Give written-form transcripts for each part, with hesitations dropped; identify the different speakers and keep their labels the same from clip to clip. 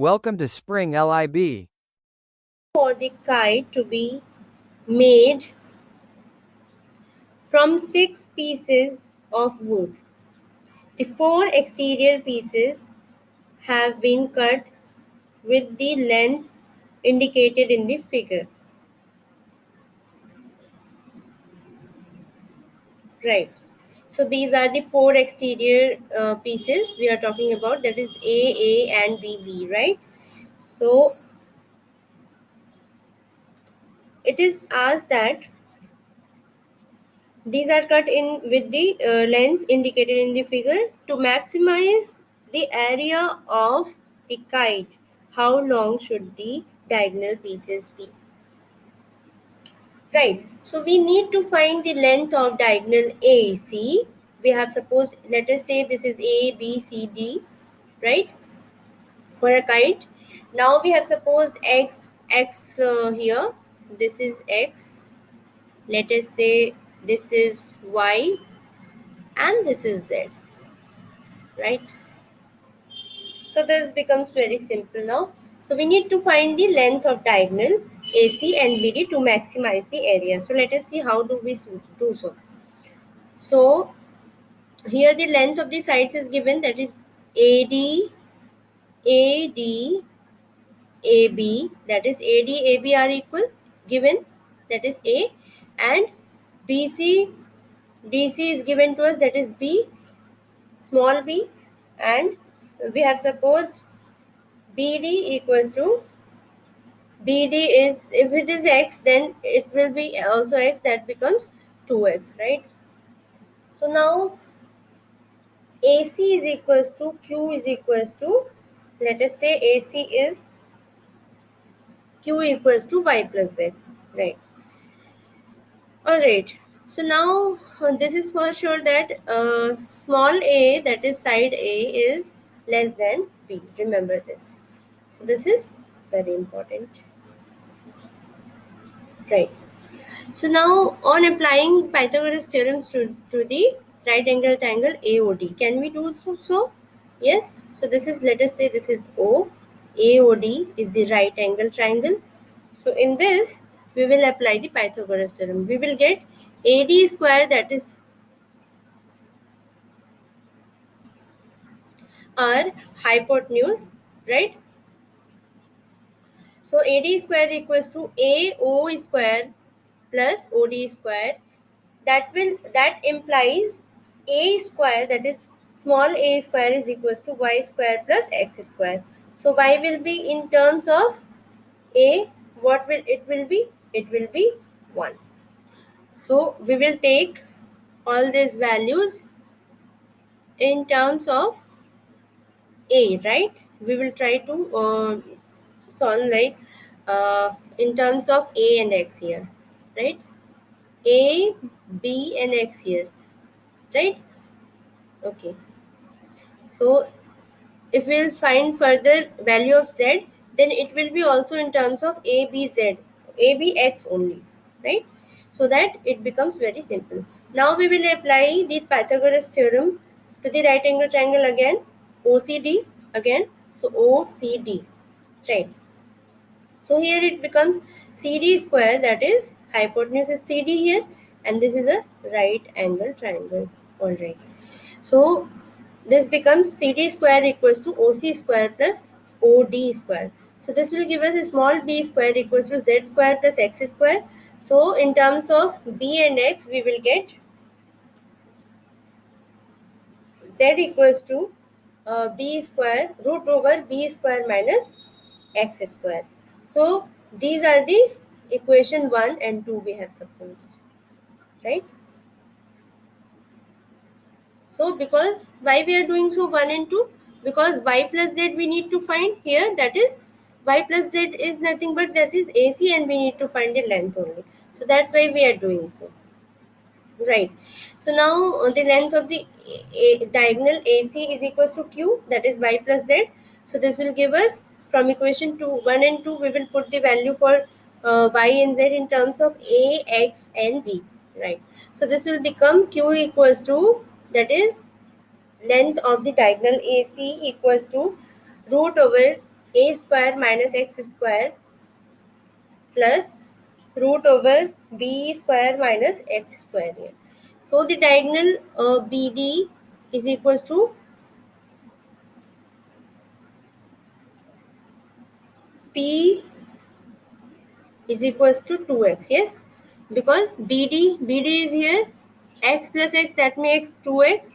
Speaker 1: Welcome to Spring LIB.
Speaker 2: For the kite to be made from 6 pieces of wood. The 4 exterior pieces have been cut with the lengths indicated in the figure. Right. So these are the 4 exterior pieces we are talking about, that is A, and B, right? So it is asked that these are cut in with the lengths indicated in the figure to maximize the area of the kite. How long should the diagonal pieces be? Right. So we need to find the length of diagonal AC. We have supposed, let us say this is A, B, C, D, right? For a kite. Now we have supposed X here. This is X. Let us say this is Y and this is Z, right? So this becomes very simple now. So we need to find the length of diagonal AC and BD to maximize the area. So let us see how do we do so. So here the length of the sides is given, that is AD, AD, AB, that is AD, AB are equal, given, that is A, and BC, DC is given to us, that is B, small b, and we have supposed BD equals to, BD is, if it is X, then it will be also X, that becomes 2X, right? So now AC is equals to, Q is equals to, let us say AC is Q equals to Y plus Z, right? Alright, so now this is for sure that small a, that is side A, is less than B. Remember this. So this is very important. Right. So now on applying Pythagoras theorems to the right angle triangle AOD, can we do so? Yes. So this is, let us say this is O. AOD is the right angle triangle. So in this, we will apply the Pythagoras theorem. We will get AD square, that is our hypotenuse, right? So AD square equals to AO square plus OD square. That implies A square, that is small a square, is equals to Y square plus X square. So Y will be in terms of A. What will it will be? It will be 1. So we will take all these values in terms of A, right? We will try to solve like in terms of A and X here, right? A, B and X here, right? Okay. So if we'll find further value of Z, then it will be also in terms of ABZ, ABX only, right? So that it becomes very simple. Now we will apply the Pythagoras theorem to the right angle triangle again, OCD again. So OCD, right? So here it becomes CD square, that is hypotenuse is CD here, and this is a right angle triangle. All right. So this becomes CD square equals to OC square plus OD square. So this will give us a small b square equals to Z square plus X square. So in terms of B and X, we will get Z equals to B square root over B square minus X square. So these are the equation 1 and 2 we have supposed, right? So because why we are doing so 1 and 2? Because y plus z we need to find here, that is y plus z is nothing but that is AC, and we need to find the length only. So that's why we are doing so. Right. So now the length of the diagonal AC is equals to Q, that is y plus z. So this will give us, from equation 2, 1 and 2, we will put the value for y and z in terms of A, X and B. Right. So this will become Q equals to, that is length of the diagonal AC equals to root over a square minus x square plus root over b square minus x square here. So the diagonal BD is equals to P is equals to 2x, yes, because BD is here, x plus x, that makes 2x,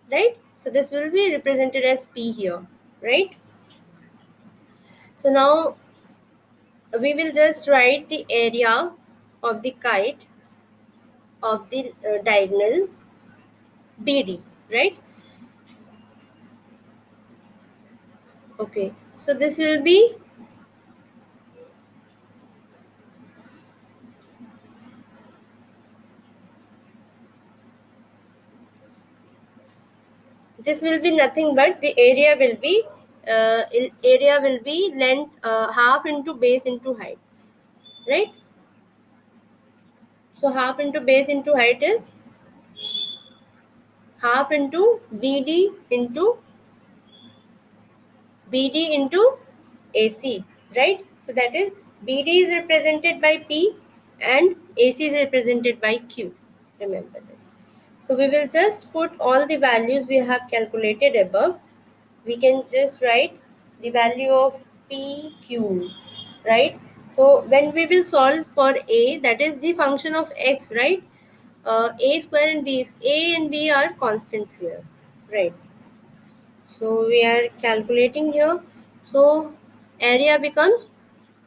Speaker 2: right? So this will be represented as P here, right? So now we will just write the area of the kite of the diagonal BD, right? Okay, so this will be nothing but the area will be length half into base into height, right? So half into base into height is half into BD into AC, right? So that is BD is represented by P and AC is represented by Q. Remember this. So we will just put all the values we have calculated above. We can just write the value of PQ, right? So when we will solve for A, that is the function of X, right? A square and A and B are constants here, right? So we are calculating here. So area becomes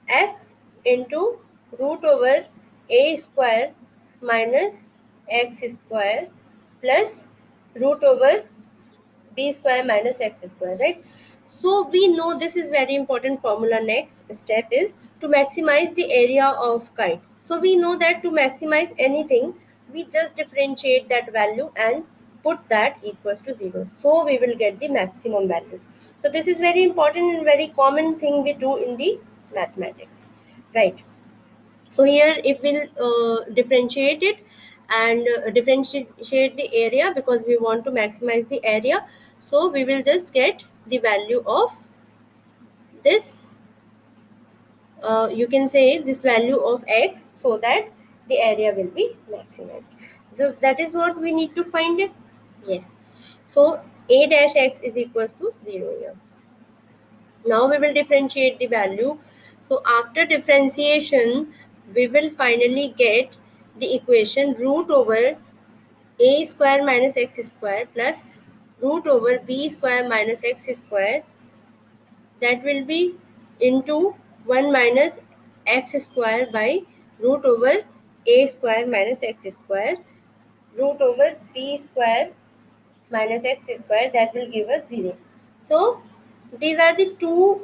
Speaker 2: x into root over a square minus x square plus root over b square minus x square, right? So we know this is very important formula. Next step is to maximize the area of kite. So we know that to maximize anything, we just differentiate that value and put that equals to 0. So we will get the maximum value. So this is very important and very common thing we do in the mathematics, right? So here it will differentiate it and differentiate the area because we want to maximize the area. So we will just get the value of this, you can say this value of x, so that the area will be maximized. So that is what we need to find it. Yes. So a dash x is equals to 0 here. Now we will differentiate the value. So after differentiation, we will finally get the equation root over a square minus x square plus root over b square minus x square, that will be into 1 minus x square by root over a square minus x square root over b square minus x square, that will give us 0. So these are the two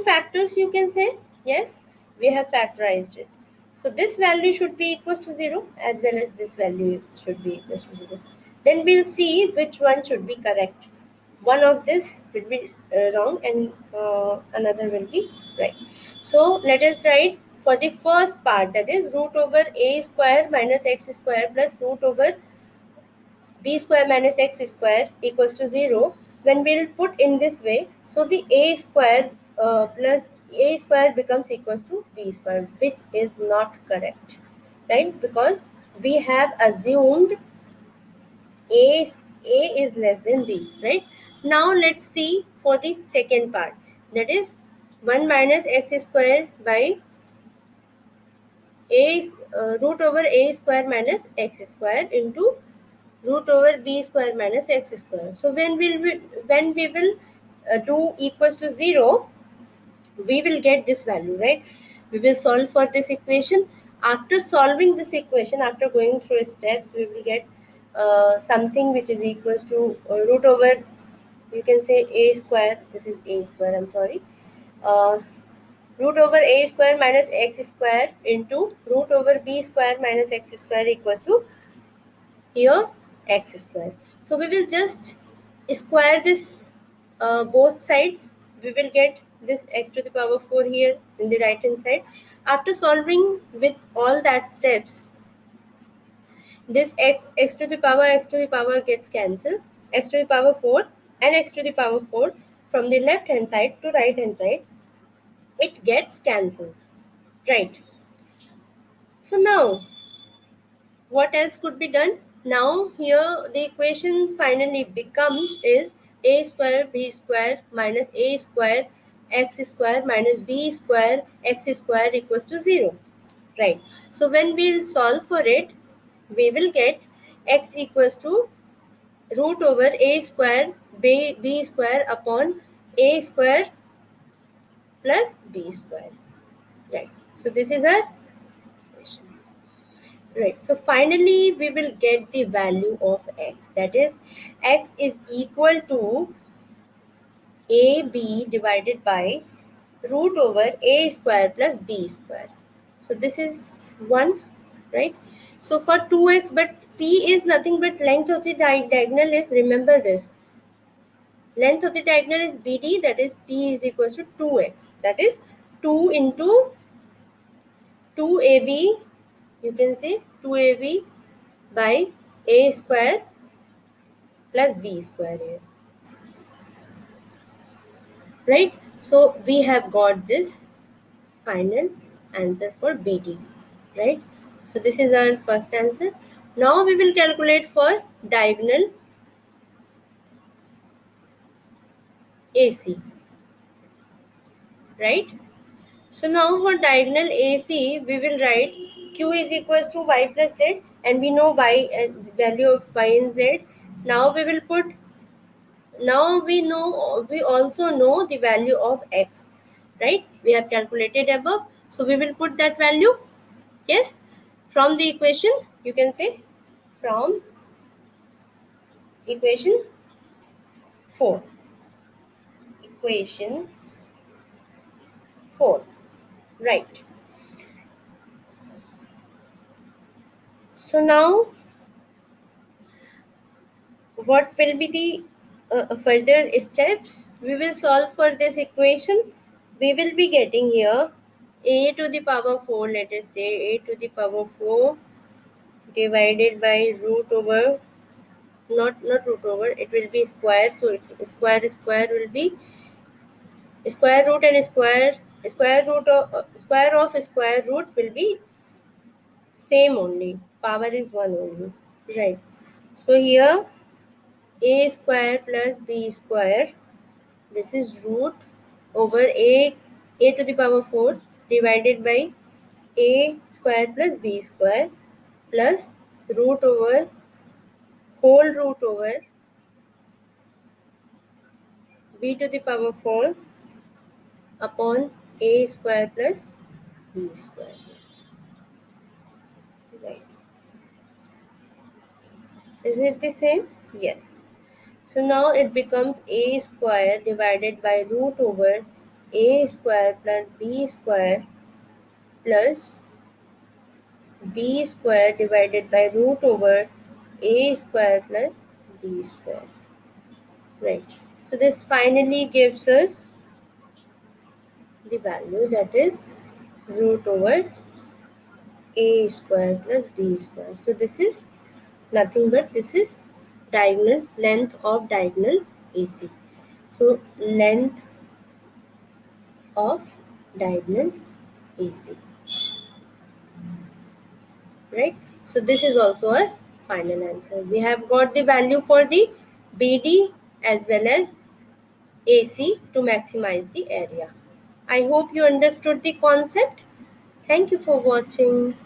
Speaker 2: factors, you can say. Yes, we have factorized it. So this value should be equals to 0 as well as this value should be equals to 0. Then we'll see which one should be correct. One of this will be wrong and another will be right. So let us write for the first part, that is root over a square minus x square plus root over b square minus x square equals to 0. When we'll put in this way, so the a square plus a square becomes equals to b square, which is not correct, right? Because we have assumed a, a is less than b, right? Now let's see for the second part, that is 1 minus x square by a root over a square minus x square into root over b square minus x square. So when we will do equals to 0, we will get this value, right? We will solve for this equation. After solving this equation, after going through steps, we will get something which is equals to root over, you can say a square, this is a square, I'm sorry, uh, root over a square minus x square into root over b square minus x square equals to here x square. So we will just square this both sides. We will get this x to the power 4 here in the right hand side. After solving with all that steps, this x to the power gets cancelled, x to the power 4 and x to the power 4 from the left hand side to right hand side, it gets cancelled, right? So now what else could be done? Now here the equation finally becomes is a square b square minus a square x square minus b square x square equals to 0, right? So when we'll solve for it, we will get x equals to root over a square b square upon a square plus b square, right? So this is our equation. Right, so finally we will get the value of x, that is x is equal to ab divided by root over a square plus b square. So this is 1, right? So for 2x, but p is nothing but length of the diagonal is, remember this, length of the diagonal is bd, that is p is equals to 2x, that is 2 into 2ab, you can say 2ab by a square plus b square here, right? So we have got this final answer for BD, right? So this is our first answer. Now we will calculate for diagonal AC, right? So now for diagonal AC, we will write Q is equals to y plus z, and we know y value of y and z. Now we will put, now we also know the value of x, right? We have calculated above, so we will put that value, yes, from the equation, you can say from equation 4, equation 4, right? So now what will be the further steps? We will solve for this equation. We will be getting here a to the power 4, let us say a to the power 4 divided by root over, not root over, it will be square, so square will be square root, and square root of square root will be same only, power is 1 only, right? So here a square plus b square, this is root over a to the power 4 divided by a square plus b square plus root over whole root over b to the power 4 upon a square plus b square, right? Is it the same? Yes. So now it becomes a square divided by root over a square plus b square plus b square divided by root over a square plus b square, right? So this finally gives us the value, that is root over a square plus b square. So this is nothing but this is diagonal, length of diagonal AC. So length of diagonal AC, right? So this is also a final answer. We have got the value for the BD as well as AC to maximize the area. I hope you understood the concept. Thank you for watching.